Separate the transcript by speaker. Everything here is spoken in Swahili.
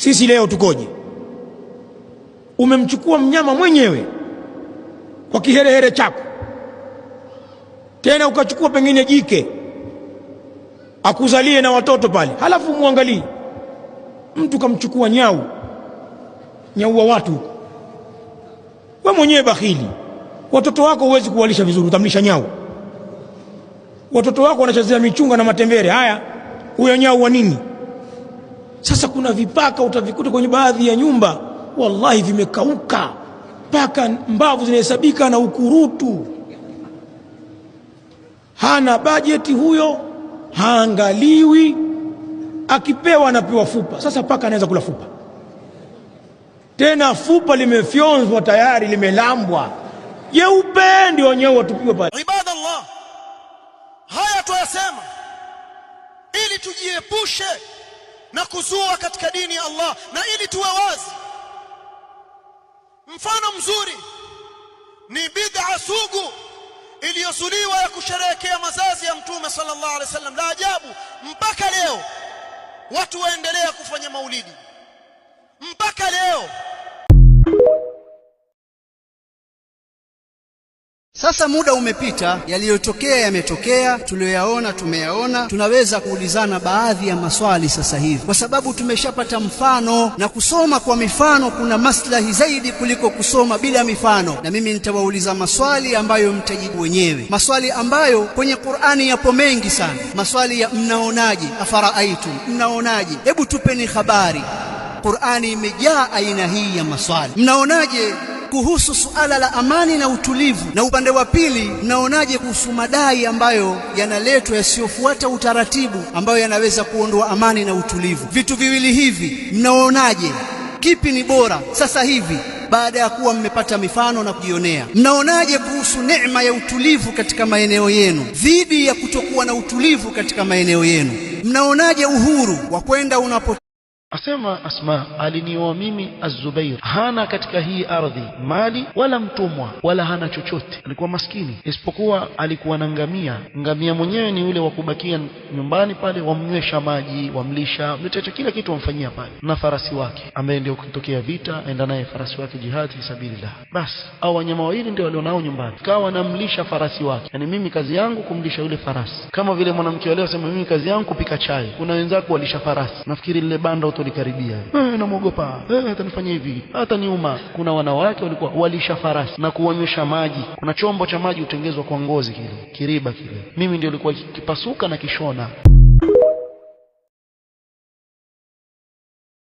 Speaker 1: Sisi leo tukoje? Umemchukua mnyama mwenyewe kwa kiherehere chako, tena ukachukua pengine jike akuzalie na watoto pale, halafu muangalie mtu kamchukua nyau wa watu. Wewe mwenyewe bakhili, watoto wako huwezi kuwalisha vizuri, utamlisha nyau? Watoto wako wanachezea michunga na matembere, haya huyo nyau wa nini? Sasa kuna vipaka utavikuta kwenye baadhi ya nyumba, wallahi vimekauka, paka mbavu zinahesabika na ukurutu. Hana bajeti huyo, haangaliwi, akipewa anapewa fupa. Sasa paka anaweza kula fupa, tena fupa limefyonzwa tayari, limelambwa jeupe, ndio wenyewe watupiwa pale.
Speaker 2: Ibadallah, haya tuyasema ili tujiepushe na kuzua katika dini ya Allah, na ili tuwe wazi. Mfano mzuri ni bid'a sugu iliyosuliwa ya kusherehekea mazazi ya Mtume sallallahu alaihi wasallam. La ajabu mpaka leo watu waendelea kufanya maulidi mpaka leo.
Speaker 3: Sasa muda umepita, yaliyotokea yametokea, tuliyoyaona tumeyaona. Tunaweza kuulizana baadhi ya maswali sasa hivi, kwa sababu tumeshapata mfano, na kusoma kwa mifano kuna maslahi zaidi kuliko kusoma bila mifano. Na mimi nitawauliza maswali ambayo mtajibu wenyewe, maswali ambayo kwenye Qur'ani yapo mengi sana. Maswali ya mnaonaje, afara'aytum, mnaonaje, hebu tupeni habari. Qur'ani imejaa aina hii ya maswali. Mnaonaje kuhusu suala la amani na utulivu? Na upande wa pili, mnaonaje kuhusu madai ambayo yanaletwa yasiyofuata utaratibu, ambayo yanaweza kuondoa amani na utulivu? Vitu viwili hivi mnaonaje, kipi ni bora sasa hivi baada ya kuwa mmepata mifano na kujionea? Mnaonaje kuhusu neema ya utulivu katika maeneo yenu dhidi ya kutokuwa na utulivu katika maeneo yenu? Mnaonaje uhuru wa kwenda unapo
Speaker 4: Asema Asma, alinioa mimi Az-Zubair, hana katika hii ardhi mali wala mtumwa wala hana chochote, alikuwa maskini, isipokuwa alikuwa na ngamia. Ngamia mwenyewe ni yule wa kubakia nyumbani pale, wamnywesha maji, wamlisha, mletacha kila kitu wamfanyia pale, na farasi wake ambaye ndio kutokea vita, aenda naye farasi wake jihad fi sabilillah. Bas au wanyama wawili ndio walionao nyumbani, kawa namlisha farasi wake. Yani mimi kazi yangu kumlisha yule farasi, kama vile mwanamke leo sema mimi kazi yangu kupika chai, kuna wenzako walisha farasi. Nafikiri lile banda likaribia, namuogopa, atanifanya hivi, ataniuma. Kuna wanawake walikuwa walisha farasi na kuonyesha maji. Kuna chombo cha maji utengezwa kwa ngozi, kile kiriba kile, mimi ndio nilikuwa kipasuka na kishona.